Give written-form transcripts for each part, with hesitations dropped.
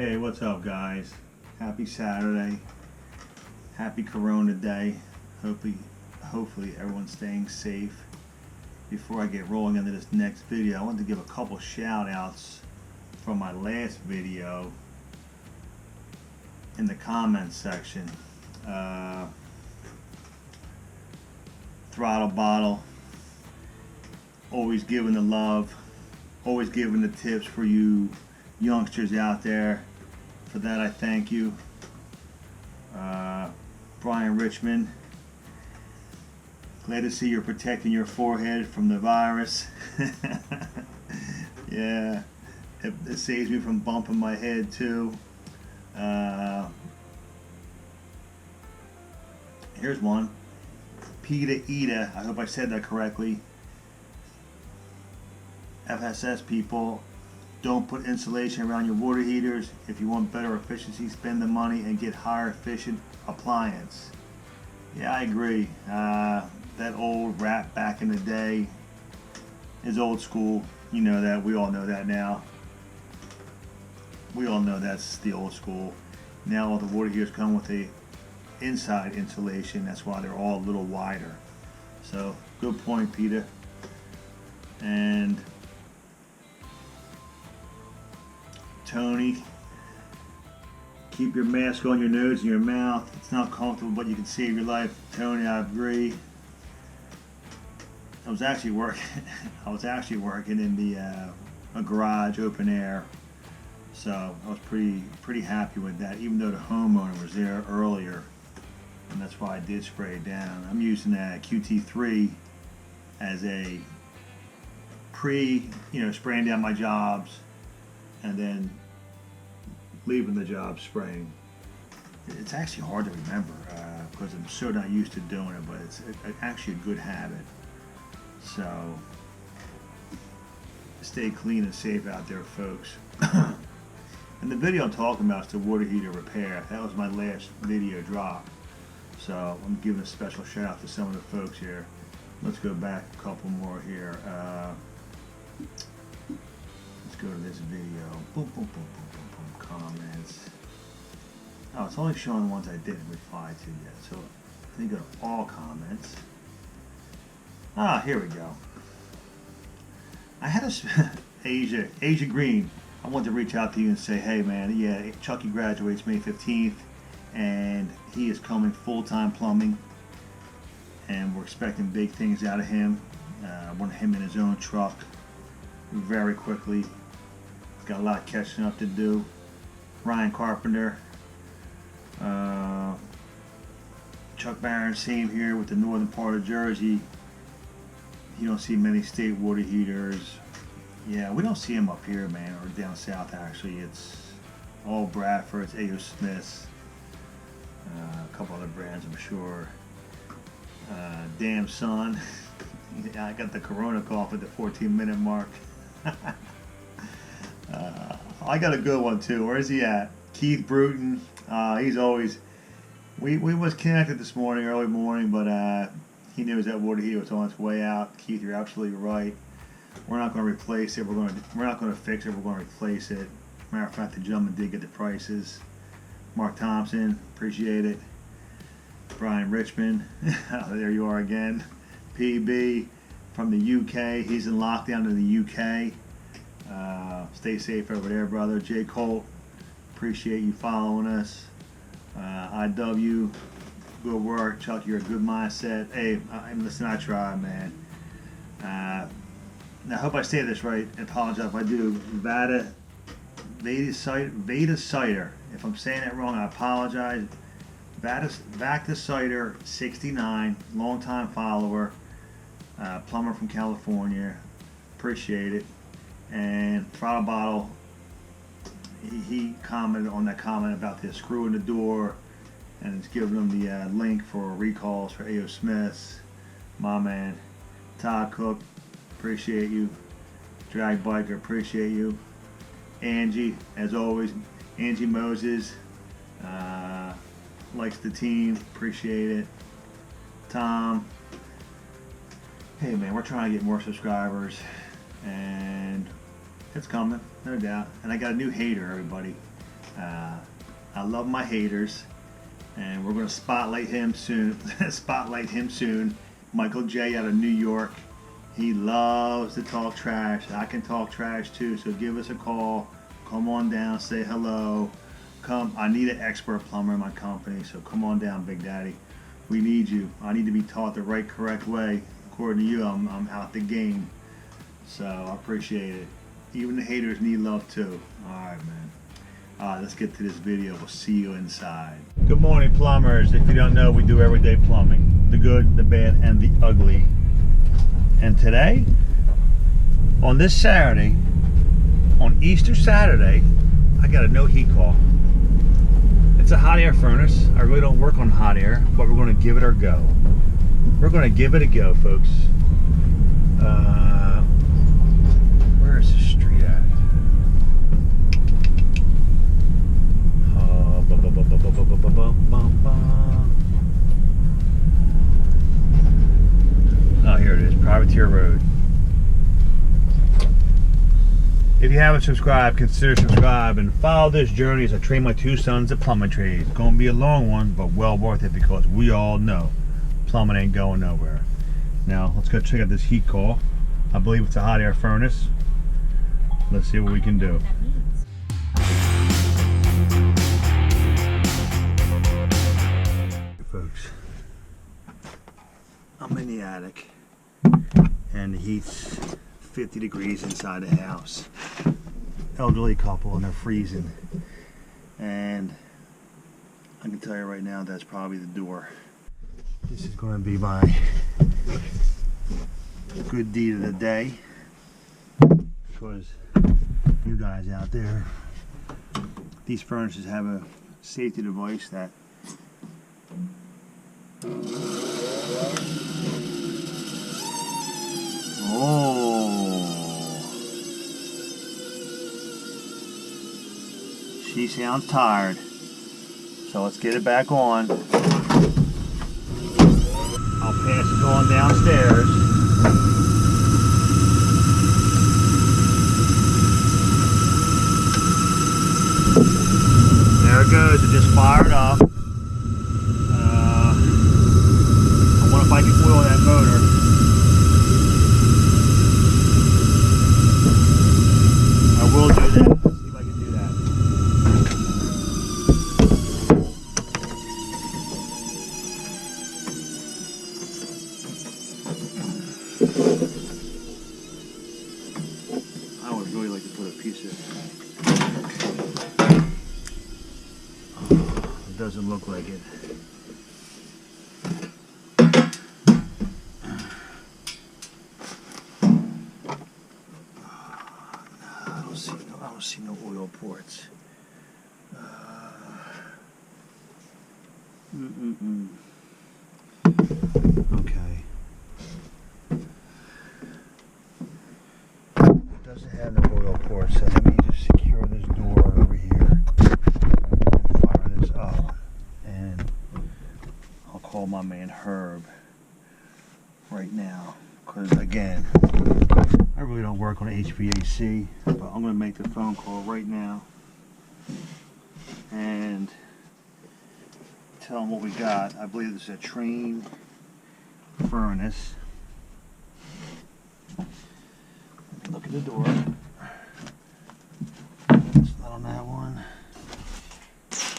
Hey, what's up, guys? Happy Saturday. Happy Corona Day. Hopefully everyone's staying safe. Before I get rolling into this next video, I want to give a couple shout outs from my last video in the comments section. Throttle Bottle, always giving the love, always giving the tips for you youngsters out there. For that, I thank you. Brian Richmond, glad to see you're protecting your forehead from the virus. Yeah, it saves me from bumping my head too. Here's one. Peta Eda, I hope I said that correctly. FSS people, don't put insulation around your water heaters. If you want better efficiency, spend the money and get higher efficient appliance. Yeah, I agree. That old rap back in the day is old school. You know that. We all know that now. We all know that's the old school. Now all the water heaters come with a inside insulation. That's why they're all a little wider. So, good point, Peter. And Tony, keep your mask on your nose and your mouth. It's not comfortable, but you can save your life. Tony, I agree. I was actually working in the a garage, open air. So I was pretty happy with that, even though the homeowner was there earlier, and that's why I did spray it down. I'm using a QT3 as a spraying down my jobs, and then leaving the job spraying. It's actually hard to remember because I'm so not used to doing it, but it's actually a good habit. So stay clean and safe out there, folks. And the video I'm talking about is the water heater repair. That was my last video drop. So I'm giving a special shout out to some of the folks here. Let's go back a couple more here. Let's go to this video. Boom, boom, boom, boom, boom, boom. Comments. Oh, it's only showing the ones I didn't reply to yet. So let me go to all comments. Here we go. I had Asia Green. I wanted to reach out to you and say, hey man, yeah, Chucky graduates May 15th, and he is coming full-time plumbing, and we're expecting big things out of him. I want him in his own truck very quickly. He's got a lot of catching up to do. Ryan Carpenter, Chuck Barron, same here with the northern part of Jersey. You don't see many state water heaters. Yeah, we don't see them up here, man, or down south actually. It's all Bradford, it's A.O. Smith's, a couple other brands I'm sure. Damn son, I got the Corona cough at the 14-minute mark. I got a good one too. Where's he at? Keith Bruton. He's always. We was connected this morning, early morning, but he knew that water heater was on its way out. Keith, you're absolutely right. We're not going to replace it. We're not going to fix it. We're going to replace it. Matter of fact, the gentleman did get the prices. Mark Thompson, appreciate it. Brian Richmond, there you are again. PB from the UK. He's in lockdown in the UK. Stay safe over there, brother. J. Colt, appreciate you following us. IW, good work. Chuck, you're a good mindset. Hey, listen, I try, man. Now, I hope I say this right. I apologize if I do. Veda Cider. If I'm saying that wrong, I apologize. Vacta Cider, 69, longtime follower, plumber from California. Appreciate it. And Throttle Bottle, he commented on that comment about the screw in the door, and it's giving them the link for recalls for A.O. Smith's. My man, Todd Cook, appreciate you. Drag Biker, appreciate you. Angie, as always, Angie Moses, likes the team, appreciate it. Tom, hey man, we're trying to get more subscribers, and it's coming, no doubt. And I got a new hater, everybody. I love my haters, and we're going to spotlight him soon. Michael J. out of New York. He loves to talk trash. I can talk trash too, so give us a call. Come on down, say hello. Come, I need an expert plumber in my company, so come on down, Big Daddy. We need you. I need to be taught the right, correct way. According to you, I'm out the game. So I appreciate it. Even the haters need love too. All right, man. Let's get to this video. We'll see you inside. Good morning, plumbers. If you don't know, we do everyday plumbing. The good, the bad, and the ugly. And today, on this Saturday, on Easter Saturday, I got a no heat call. It's a hot air furnace. I really don't work on hot air, but we're going to give it our go. We're going to give it a go, folks. Where is the street at? Oh, here it is, Privateer Road. If you haven't subscribed, consider subscribing and follow this journey as I train my two sons at plumbing trade. It's going to be a long one, but well worth it because we all know plumbing ain't going nowhere. Now, let's go check out this heat call. I believe it's a hot air furnace. Let's see what we can do. Folks, I'm in the attic and the heat's 50 degrees inside the house. Elderly couple and they're freezing, and I can tell you right now that's probably the door. This is going to be my good deed of the day, because you guys out there, these furnaces have a safety device that she sounds tired, so let's get it back on. I'll pass it on downstairs. There it goes, it just fired up. I wonder if I can oil that motor. I will do that. Let's see if I can do that. I would really like to put a piece of... It doesn't look like it. I don't see no oil ports. Okay. It doesn't have no oil ports, so let me just secure this door over here. Fire this up, and I'll call my man Herb right now, because again, I really don't work on HVAC, but I'm going to make the phone call right now and tell them what we got. I believe this is a train furnace. Look at the door. It's not on that one.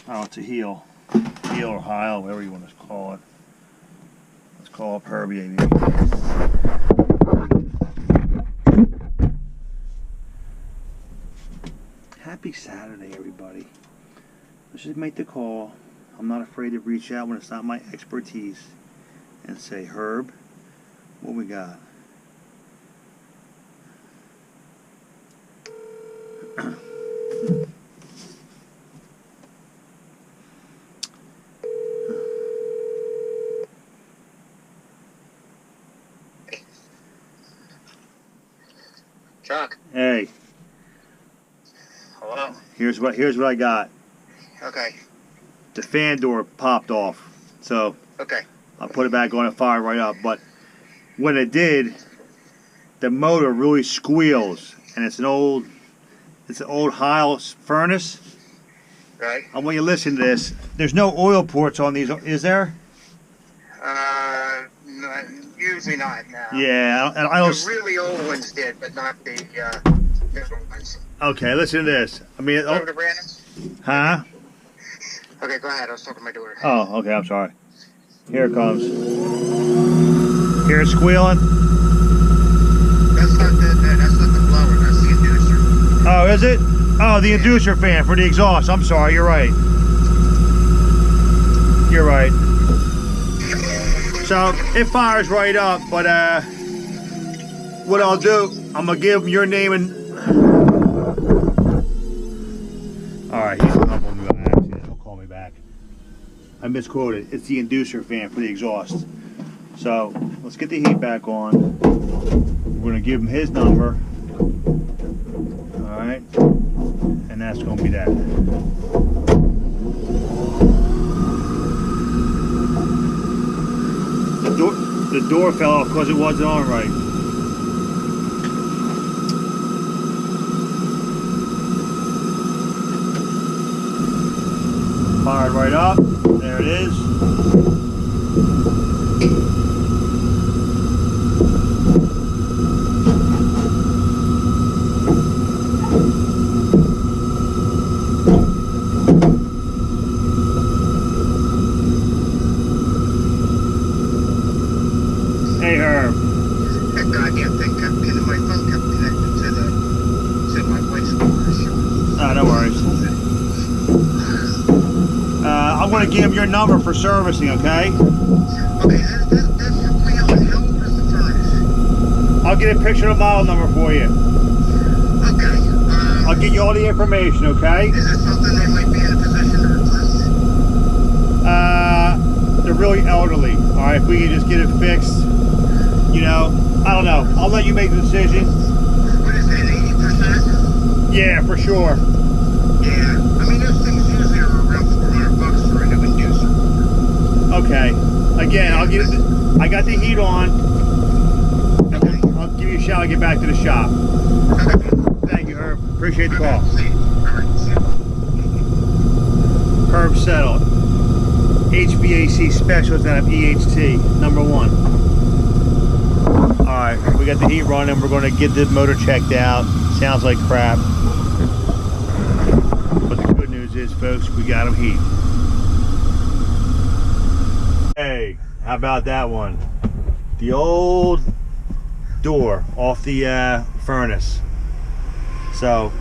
Oh, it's a Heil. Heil or Heil, whatever you want to call it. Let's call up Herbie, maybe. Happy Saturday, everybody. Let's just make the call. I'm not afraid to reach out when it's not my expertise and say, Herb, what we got? Chuck. Hey. Hello. Here's what I got. Okay. The fan door popped off, so Okay. I put it back on and fired right up. But when it did, the motor really squeals, and it's an old Heil furnace. Okay. I want you to listen to this. There's no oil ports on these, is there? No, usually not, no. Yeah, I don't... The really old ones did, but not the middle ones. Okay, listen to this. I mean... Over to Brandon? Huh? Okay, go ahead. I was talking to my daughter. Oh, okay, I'm sorry. Here it comes. Hear it squealing? That's not the blower. That's the inducer. Oh, is it? Oh, the inducer fan for the exhaust. I'm sorry, you're right. You're right. So, it fires right up, but what I'll do, I'm going to give him your name and... Alright, he's hung up on me by accident. He'll call me back. I misquoted. It's the inducer fan for the exhaust. So, let's get the heat back on. We're going to give him his number. Alright. And that's going to be that. The door fell off because it wasn't on right. Fired right up. There it is. Hey Herb. That goddamn thing kept my phone kept connected to my wife's car. Oh, no worries. I'm going to give him your number for servicing, okay? Okay, that's wheel. How old is the furnace? I'll get a picture of the model number for you. Okay. I'll get you all the information, okay? Is it something they might be in a position to replace? They're really elderly. All right, if we can just get it fixed, you know, I don't know. I'll let you make the decision. What is it, 80%? Yeah, for sure. Yeah, I mean, those things usually are around $400 for a new inducer. Okay. Again, I'll get it. I got the heat on. Okay. I'll give you a shout when I get back to the shop. Okay. Thank you, Herb. Appreciate the call. See you. All right, see you. Herb settled. HVAC specialist out of EHT, #1. Alright, we got the heat running. We're going to get the motor checked out. Sounds like crap. But the good news is, folks, we got him heat. Hey, how about that one? The old door off the furnace. So,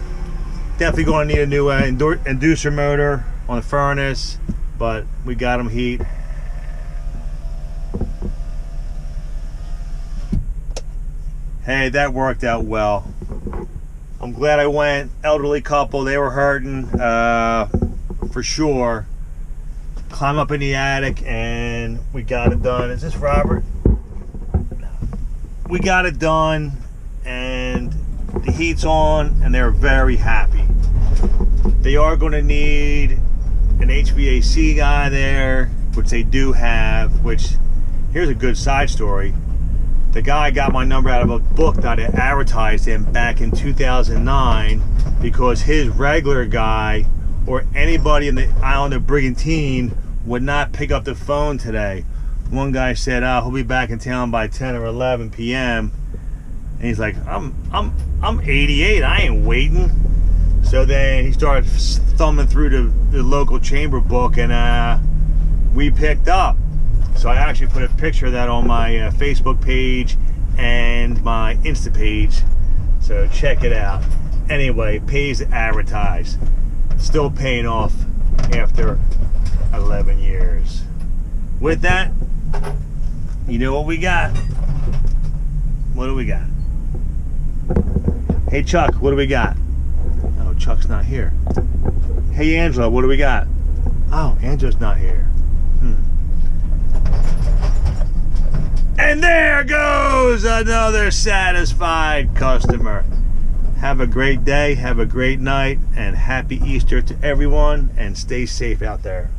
definitely going to need a new inducer motor on the furnace. But we got them heat. Hey, that worked out well. I'm glad I went. Elderly couple, they were hurting for sure. Climb up in the attic and we got it done. Is this Robert? We got it done and the heat's on and they're very happy. They are going to need an HVAC guy there, which they do have, which, here's a good side story. The guy got my number out of a book that I advertised him back in 2009 because his regular guy or anybody in the island of Brigantine would not pick up the phone today. One guy said, he'll be back in town by 10 or 11 p.m. And he's like, I'm 88, I ain't waiting. So then he started thumbing through the local chamber book and we picked up. So I actually put a picture of that on my Facebook page and my Insta page. So check it out. Anyway, pays to advertise. Still paying off after 11 years. With that, you know what we got? What do we got? Hey Chuck, what do we got? Oh, Chuck's not here. Hey Angelo, what do we got? Oh, Angelo's not here. And there goes another satisfied customer. Have a great day, have a great night, and happy Easter to everyone, and stay safe out there.